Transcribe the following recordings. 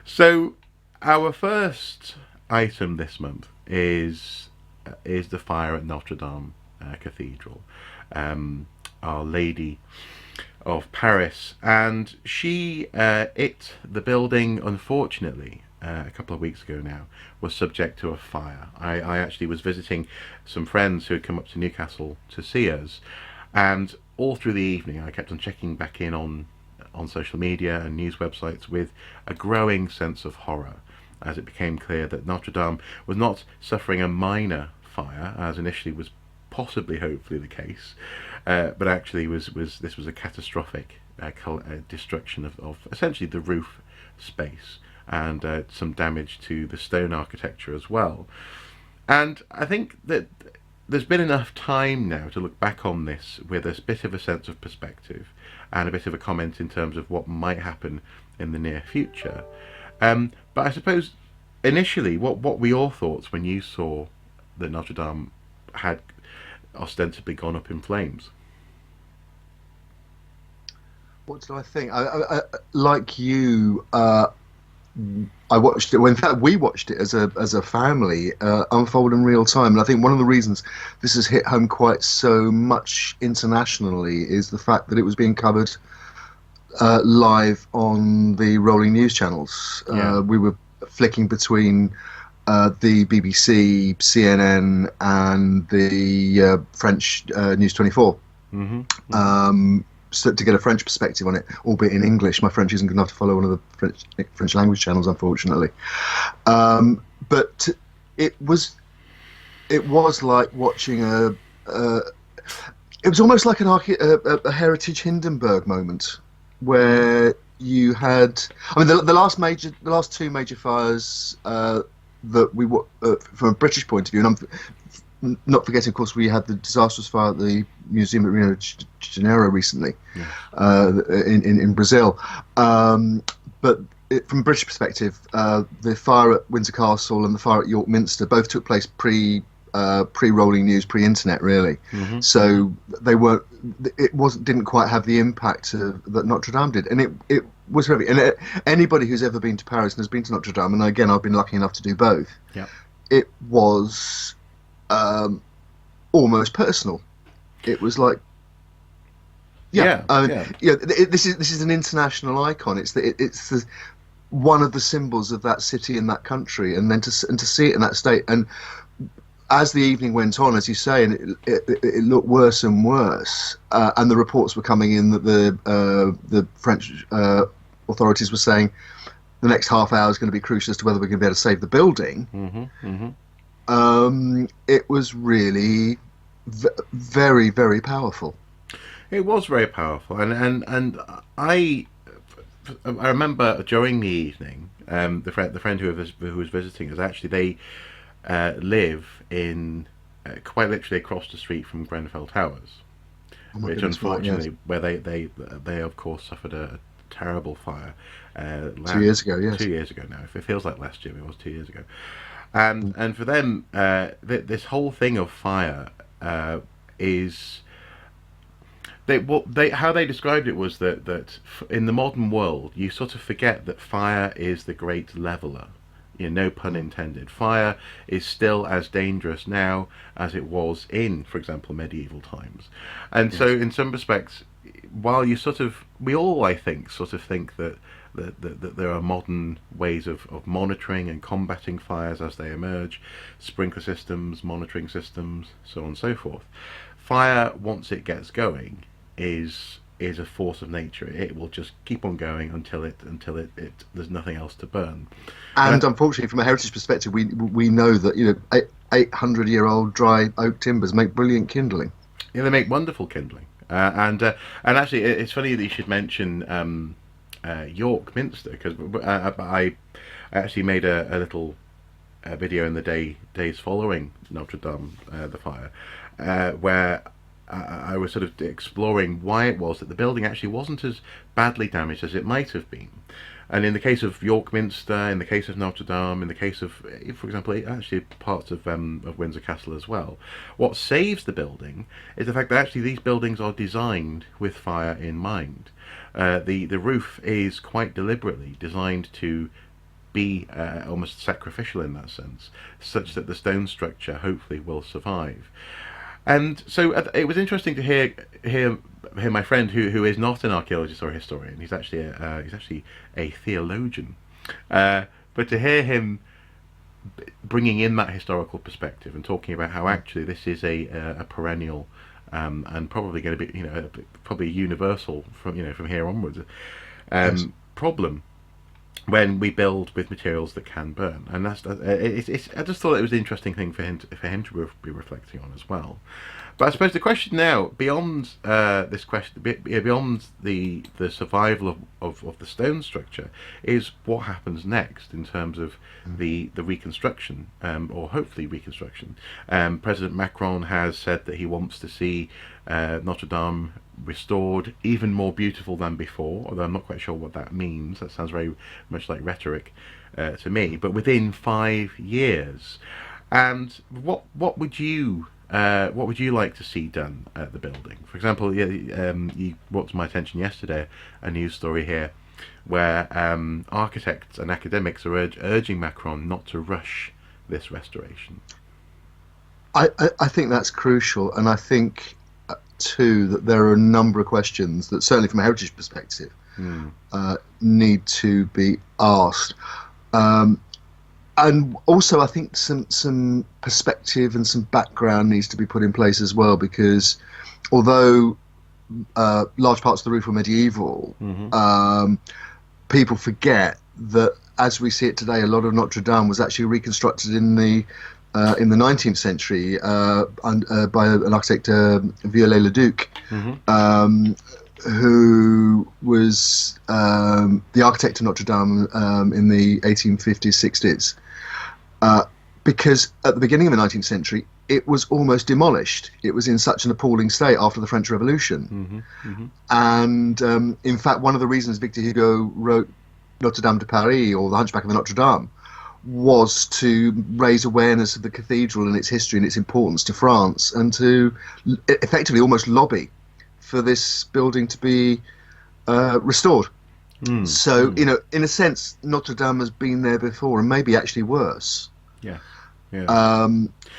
So, our first item this month is the fire at Notre-Dame Cathedral, Our Lady of Paris, and the building, unfortunately, a couple of weeks ago now, was subject to a fire. I actually was visiting some friends who had come up to Newcastle to see us, and all through the evening I kept on checking back in on social media and news websites with a growing sense of horror as it became clear that Notre Dame was not suffering a minor fire, as initially was possibly, hopefully, the case, but actually this was a catastrophic destruction of essentially the roof space, and some damage to the stone architecture as well. And I think that there's been enough time now to look back on this with a bit of a sense of perspective and a bit of a comment in terms of what might happen in the near future. But I suppose initially, what were your thoughts when you saw that Notre Dame had ostensibly gone up in flames? What did I think? Like you, I watched it. Well, in fact, we watched it as a family unfold in real time. And I think one of the reasons this has hit home quite so much internationally is the fact that it was being covered live on the rolling news channels. Yeah. We were flicking between the BBC, CNN, and the French News 24. Mm-hmm. So to get a French perspective on it, albeit in English. My French isn't good enough to follow one of the French language channels, unfortunately. But it was like watching it was almost like a Heritage Hindenburg moment, where you had, I mean, the last two major fires that from a British point of view, and I'm not forgetting, of course, we had the disastrous fire at the museum at Rio de Janeiro recently, in Brazil. But from a British perspective, the fire at Windsor Castle and the fire at York Minster both took place pre-rolling news, pre-internet, really. Mm-hmm. So didn't quite have the impact that Notre Dame did, and it was heavy. And anybody who's ever been to Paris and has been to Notre Dame, and again, I've been lucky enough to do both. Yeah. It was almost personal. It was like, this is an international icon. It's one of the symbols of that city and that country, and then to see it in that state. And as the evening went on, as you say, and it looked worse and worse, and the reports were coming in that the French authorities were saying the next half hour is going to be crucial as to whether we're going to be able to save the building. Mm-hmm. Mm-hmm. It was really very, very powerful. It was very powerful, and I remember during the evening, the friend who was visiting us, actually they live in quite literally across the street from Grenfell Towers, which unfortunately, yes. where they of course suffered a terrible fire 2 years ago. Yes, 2 years ago now. If it feels like last year, it was 2 years ago. And for them, this whole thing of fire is how they described it was that in the modern world you sort of forget that fire is the great leveler. You know, no pun intended. Fire is still as dangerous now as it was in, for example, medieval times. And so, in some respects, while we all, I think, sort of think that there are modern ways of monitoring and combating fires as they emerge, sprinkler systems, monitoring systems, so on and so forth. Fire, once it gets going, is a force of nature. It will just keep on going until there's nothing else to burn. And unfortunately, from a heritage perspective, we know that 800-year-old dry oak timbers make brilliant kindling. Yeah, they make wonderful kindling. And actually, it's funny that you should mention York Minster, because I actually made a little video in the days following Notre Dame, the fire, where I was sort of exploring why it was that the building actually wasn't as badly damaged as it might have been. And in the case of York Minster, in the case of Notre Dame, in the case of, for example, actually parts of Windsor Castle as well, what saves the building is the fact that actually these buildings are designed with fire in mind. The roof is quite deliberately designed to be almost sacrificial in that sense, such that the stone structure hopefully will survive. And so it was interesting to hear my friend who is not an archaeologist or a historian. He's actually a theologian, but to hear him bringing in that historical perspective and talking about how actually this is a perennial and probably going to be probably universal from here onwards Yes. problem when we build with materials that can burn, and I just thought it was an interesting thing for him to be reflecting on as well. But I suppose the question now, beyond this question, beyond the survival of the stone structure, is what happens next in terms of the reconstruction, or hopefully reconstruction. President Macron has said that he wants to see Notre-Dame restored, even more beautiful than before, although I'm not quite sure what that means. That sounds very much like rhetoric to me, but within 5 years. And what would you like to see done at the building? For example, you brought to my attention yesterday a news story here where architects and academics are urging Macron not to rush this restoration. I think that's crucial, and I think too that there are a number of questions that, certainly from a heritage perspective, need to be asked. And also, I think some perspective and some background needs to be put in place as well, because although large parts of the roof were medieval, people forget that, as we see it today, a lot of Notre-Dame was actually reconstructed in the 19th century by an architect, Viollet-le-Duc, who was the architect of Notre-Dame in the 1850s, 60s. Because at the beginning of the 19th century, it was almost demolished. It was in such an appalling state after the French Revolution. And in fact, one of the reasons Victor Hugo wrote Notre-Dame de Paris, or The Hunchback of the Notre-Dame, was to raise awareness of the cathedral and its history and its importance to France, and to effectively almost lobby for this building to be restored. So, in a sense, Notre-Dame has been there before, and maybe actually worse. Yeah.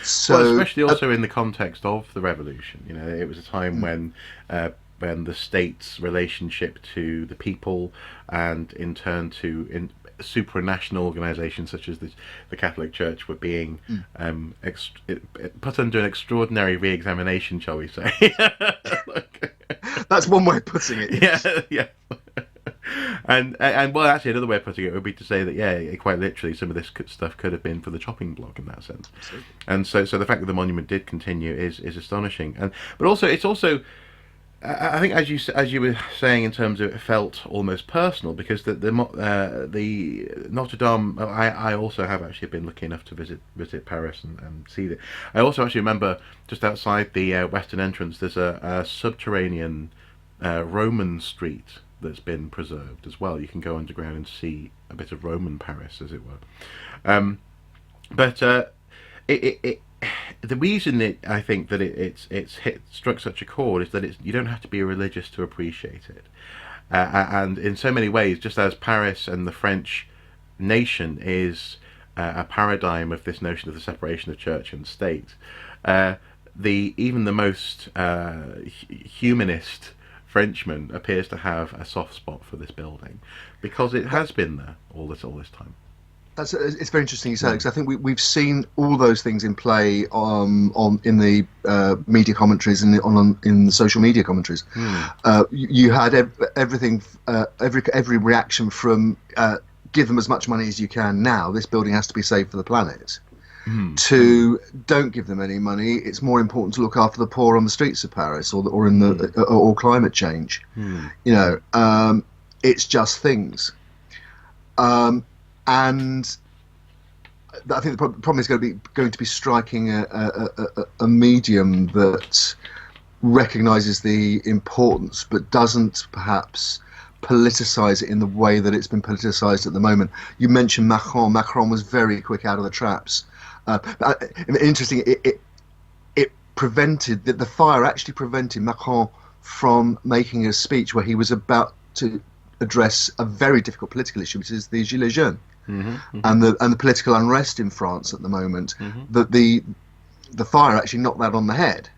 So, well, especially also in the context of the revolution. It was a time when the state's relationship to the people, and in turn to supranational organisations such as the Catholic Church, were being put under an extraordinary re-examination, shall we say? That's one way of putting it. Yes. Yeah. And well, actually, another way of putting it would be to say that, quite literally, some of this stuff could have been for the chopping block in that sense. Absolutely. And so the fact that the monument did continue is astonishing. But also, it's also, I think, as you were saying, in terms of it felt almost personal, because the Notre Dame. I also have actually been lucky enough to visit Paris and see it. I also actually remember just outside the western entrance, there's a subterranean Roman street that's been preserved as well. You can go underground and see a bit of Roman Paris, as it were. But the reason I think that it's struck such a chord is that you don't have to be a religious to appreciate it, and in so many ways, just as Paris and the French nation is a paradigm of this notion of the separation of church and state, even the most humanist Frenchman appears to have a soft spot for this building because it has been there all this time. It's very interesting you say that, because I think we've seen all those things in play in the media commentaries and in the social media commentaries. You had everything, every reaction from give them as much money as you can now. This building has to be saved for the planet. To don't give them any money. It's more important to look after the poor on the streets of Paris, or in the or climate change. It's just things. And I think the problem is going to be striking a medium that recognises the importance, but doesn't perhaps politicise it in the way that it's been politicised at the moment. You mentioned Macron. Macron was very quick out of the traps. Interesting. It prevented the fire. Actually, prevented Macron from making a speech where he was about to address a very difficult political issue, which is the Gilets jaunes. and the political unrest in France at the moment, that the fire actually knocked that on the head.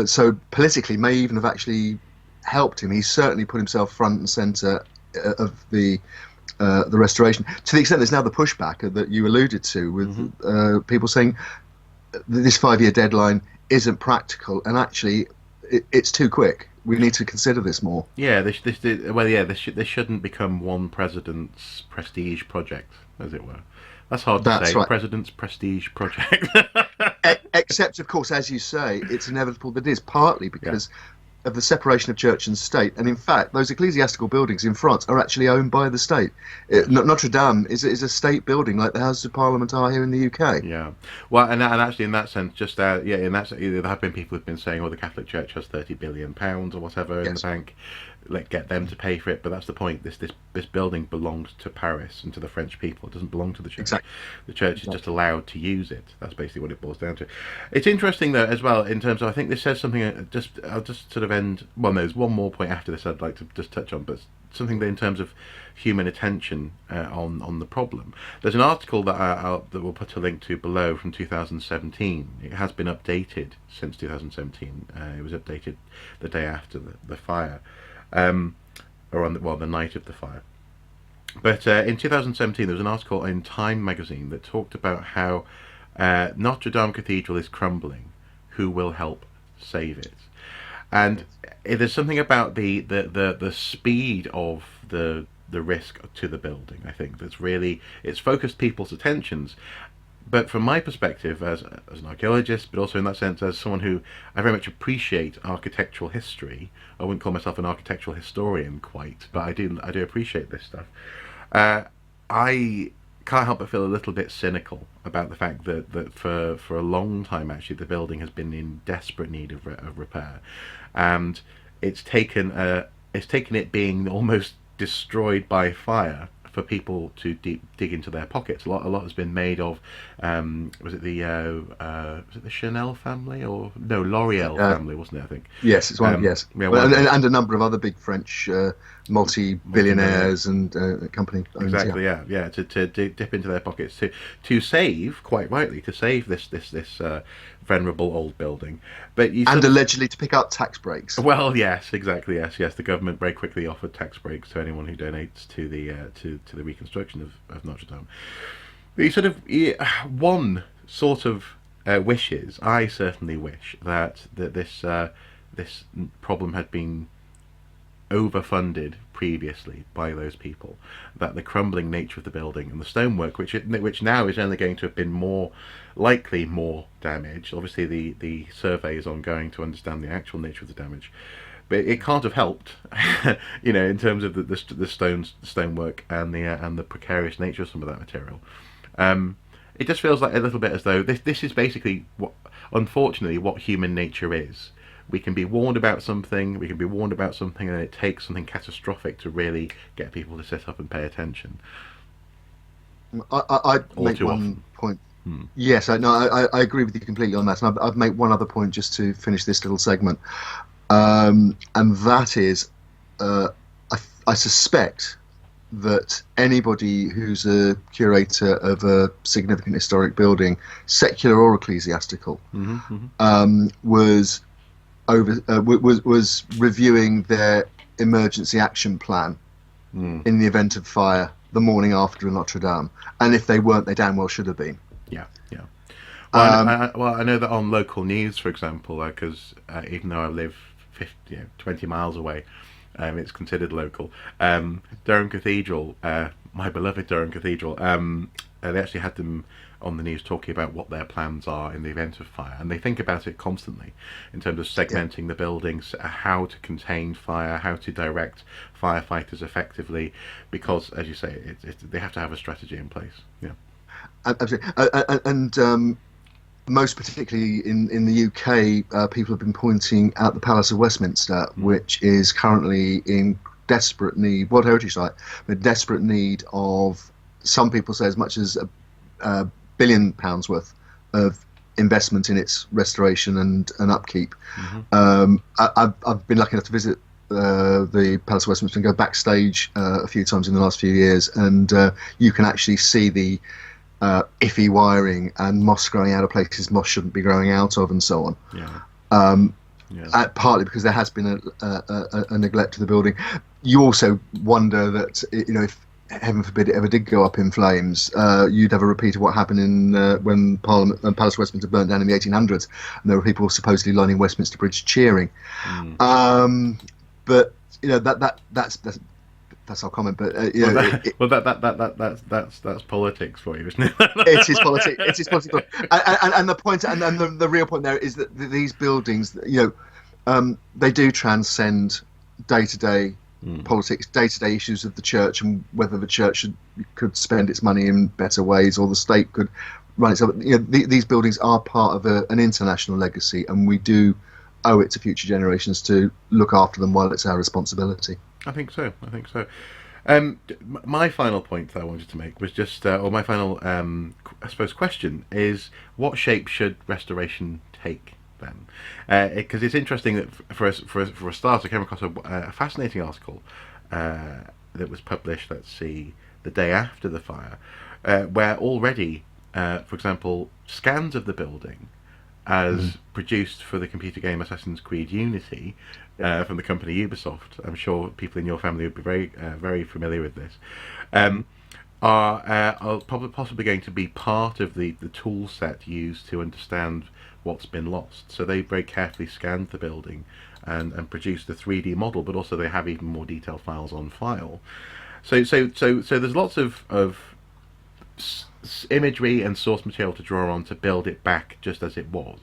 So politically may even have actually helped him. He certainly put himself front and centre of the restoration, to the extent there's now the pushback that you alluded to, with people saying this 5-year deadline isn't practical, and actually it's too quick. We need to consider this more. Yeah, this shouldn't become one president's prestige project, as it were. That's hard to say. Right. President's prestige project. Except, of course, as you say, it's inevitable that it is, partly because of the separation of church and state. And in fact, those ecclesiastical buildings in France are actually owned by the state. Notre-Dame is a state building, like the Houses of Parliament are here in the UK. Yeah. Well, and actually, in that sense, in that there have been people who've been saying, the Catholic Church has £30 billion or whatever in the bank. Let's get them to pay for it. But that's the point. This building belongs to Paris and to the French people. It doesn't belong to the church. Exactly. The church is just allowed to use it. That's basically what it boils down to. It's interesting, though, as well, in terms of, I think this says something, I'll just sort of end, there's one more point after this I'd like to just touch on, but something that in terms of human attention on the problem. There's an article that we'll put a link to below from 2017. It has been updated since 2017. It was updated the day after the fire. Or on the night of the fire. But in 2017 there was an article in Time magazine that talked about how Notre-Dame Cathedral is crumbling. Who will help save it? And there's something about the speed of the risk to the building, I think, that's really, it's focused people's attentions. But from my perspective, as an archaeologist, but also in that sense as someone who, I very much appreciate architectural history. I wouldn't call myself an architectural historian quite, but I do appreciate this stuff. I can't help but feel a little bit cynical about the fact that for a long time actually the building has been in desperate need of repair, and it's taken it being almost destroyed by fire for people to dig into their pockets. A lot has been made of. Was it the Chanel family, or no, L'Oreal family, wasn't it? I think. Yes, it's one. Yes, and a number of other big French multi-billionaires and company owners. Exactly. Yeah. To dip into their pockets to save, quite rightly, to save this venerable old building, but allegedly to pick up tax breaks. Well, yes, exactly. Yes. The government very quickly offered tax breaks to anyone who donates to the reconstruction of Notre-Dame. One sort of wishes. I certainly wish that this problem had been overfunded previously by those people, that the crumbling nature of the building and the stonework, which now is only going to have been more damage. Obviously the survey is ongoing to understand the actual nature of the damage, but it can't have helped in terms of the stonework and the precarious nature of some of that material. It just feels like a little bit as though this is basically unfortunately what human nature is. We can be warned about something, and it takes something catastrophic to really get people to sit up and pay attention. I'd make one point. Yes, I agree with you completely on that, and I'd make one other point just to finish this little segment, and that is, I suspect that anybody who's a curator of a significant historic building, secular or ecclesiastical, was reviewing their emergency action plan in the event of fire the morning after Notre-Dame, and if they weren't, they damn well should have been. Yeah. Well, I know that on local news, for example, because even though I live 20 miles away, it's considered local. Durham Cathedral, my beloved Durham Cathedral, they actually had them on the news talking about what their plans are in the event of fire, and they think about it constantly in terms of segmenting the buildings, how to contain fire, how to direct firefighters effectively, because, as you say, they have to have a strategy in place. Yeah, absolutely. And most particularly in the UK, people have been pointing out the Palace of Westminster, which is currently in desperate need, World Heritage Site, but desperate need of, some people say, as much as £1 billion worth of investment in its restoration and upkeep. I've been lucky enough to visit the Palace of Westminster and go backstage a few times in the last few years, and you can actually see the iffy wiring and moss growing out of places moss shouldn't be growing out of, and so on. Partly because there has been a neglect of the building. You also wonder that, if heaven forbid it ever did go up in flames, you'd have a repeat of what happened in when Parliament and Palace of Westminster burnt down in the 1800s, and there were people supposedly lining Westminster Bridge cheering. But that's our comment. But that's politics for you, isn't it? It is politics. It is political. And the point, and the real point there is that these buildings, they do transcend day-to-day politics, day-to-day issues of the church, and whether the church could spend its money in better ways or the state could run itself. These buildings are part of an international legacy, and we do owe it to future generations to look after them while it's our responsibility. I think so. My final point that I wanted to make was just, or my final, I suppose, question is, what shape should restoration take then? Because it's interesting that for a start, I came across a fascinating article that was published, the day after the fire, where already, for example, scans of the building as produced for the computer game Assassin's Creed Unity from the company Ubisoft. I'm sure people in your family would be very familiar with this. Are probably possibly going to be part of the tool set used to understand what's been lost. So they very carefully scanned the building and produced the 3D model, but also they have even more detailed files on file. So there's lots of imagery and source material to draw on to build it back just as it was.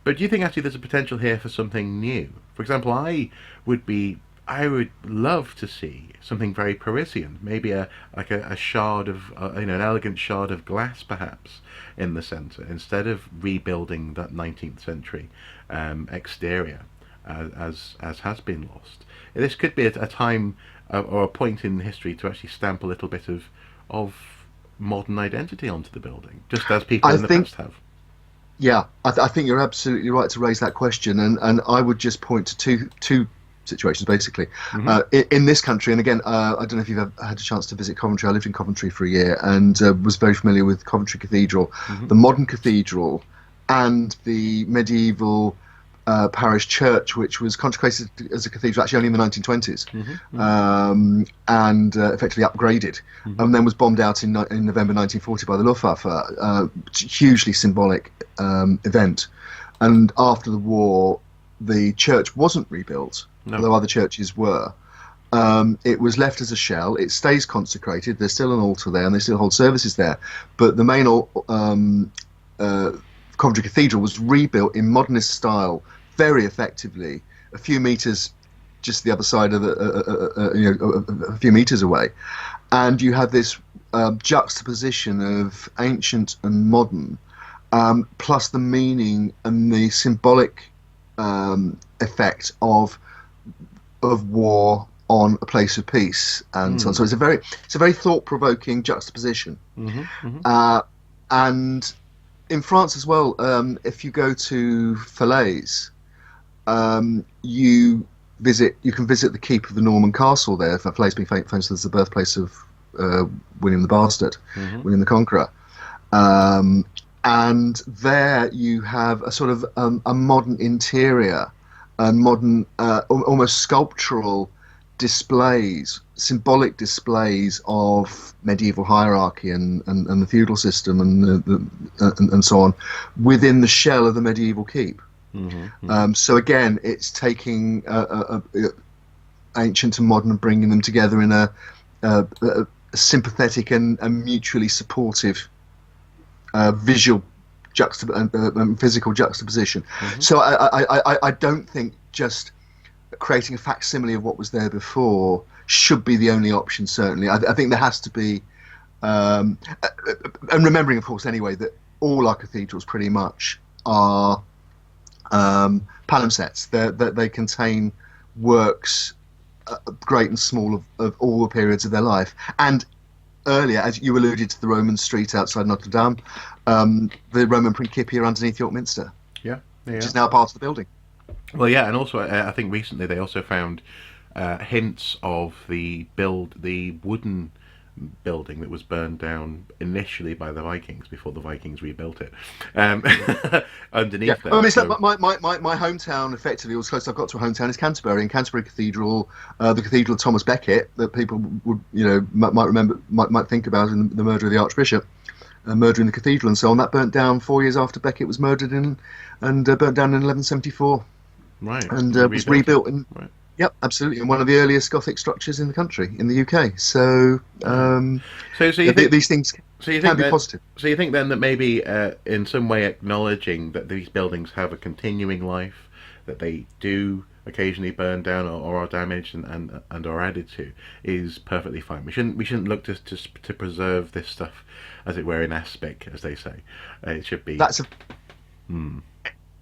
But do you think actually there's a potential here for something new? For example, I would love to see something very Parisian, maybe a shard of an elegant shard of glass perhaps in the centre, instead of rebuilding that 19th century exterior as has been lost. This could be a time or a point in history to actually stamp a little bit of modern identity onto the building, just as people in the past have. Yeah, I think you're absolutely right to raise that question, and I would just point to two situations basically. In this country, and again, I don't know if you've ever had a chance to visit Coventry. I lived in Coventry for a year and was very familiar with Coventry Cathedral, the modern cathedral, and the medieval parish church, which was consecrated as a cathedral actually only in the 1920s, and effectively upgraded, and then was bombed out in November 1940 by the Luftwaffe. Hugely symbolic event. And after the war, the church wasn't rebuilt, although other churches were. It was left as a shell. It stays consecrated. There's still an altar there, and they still hold services there. But the main Coventry Cathedral was rebuilt in modernist style, very effectively, a few meters just the other side of a few meters away, and you have this juxtaposition of ancient and modern, plus the meaning and the symbolic effect of war on a place of peace, and so on. So it's a very thought-provoking juxtaposition, and in France as well, if you go to Falaise, you can visit the keep of the Norman Castle there. Falaise being famous as the birthplace of William the Bastard, William the Conqueror, and there you have a sort of a modern interior and modern, almost sculptural displays, symbolic displays of medieval hierarchy and the feudal system and so on within the shell of the medieval keep. So again, it's taking ancient and modern and bringing them together in a sympathetic and mutually supportive visual and physical juxtaposition. So I don't think just creating a facsimile of what was there before should be the only option. Certainly, I think there has to be, and remembering, of course, anyway, that all our cathedrals pretty much are palimpsests. They contain works, great and small, of all the periods of their life. And earlier, as you alluded to, the Roman street outside Notre-Dame, the Roman Principia underneath York Minster, which is now part of the building. Well, yeah, and also I think recently they also found hints of the wooden building that was burned down initially by the Vikings before the Vikings rebuilt it, um, Yeah, underneath I there. mean, it's like So my hometown, effectively, or as close as I've got to a hometown, is Canterbury. And Canterbury Cathedral, the Cathedral of Thomas Becket, that people would, might remember, might think about in the murder of the Archbishop, murdering the cathedral and so on. That burnt down 4 years after Becket was murdered and burnt down in 1174, right, and and they was rebuilt it. rebuilt in. Right. Yep, absolutely, and one of the earliest Gothic structures in the country, in the UK. So Right. So you think these things so you can think be that positive. so you think then that maybe in some way acknowledging that these buildings have a continuing life, that they do occasionally burn down or are damaged and are added to, is perfectly fine. We shouldn't look to preserve this stuff, as it were, in aspic, as they say. It should be. That's a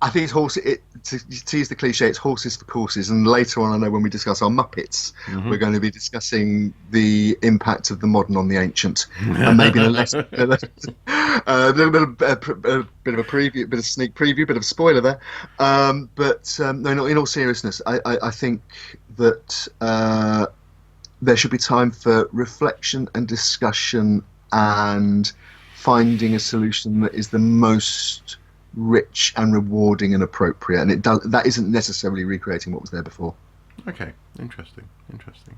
I think it's horse. To use the cliche, it's horses for courses. And later on, I know when we discuss our Muppets, we're going to be discussing the impact of the modern on the ancient, and maybe in a less a little bit of a preview, bit of sneak preview, bit of a spoiler there. No, in all seriousness, I think that there should be time for reflection and discussion and finding a solution that is the most rich and rewarding and appropriate, and that isn't necessarily recreating what was there before. Okay, interesting, interesting.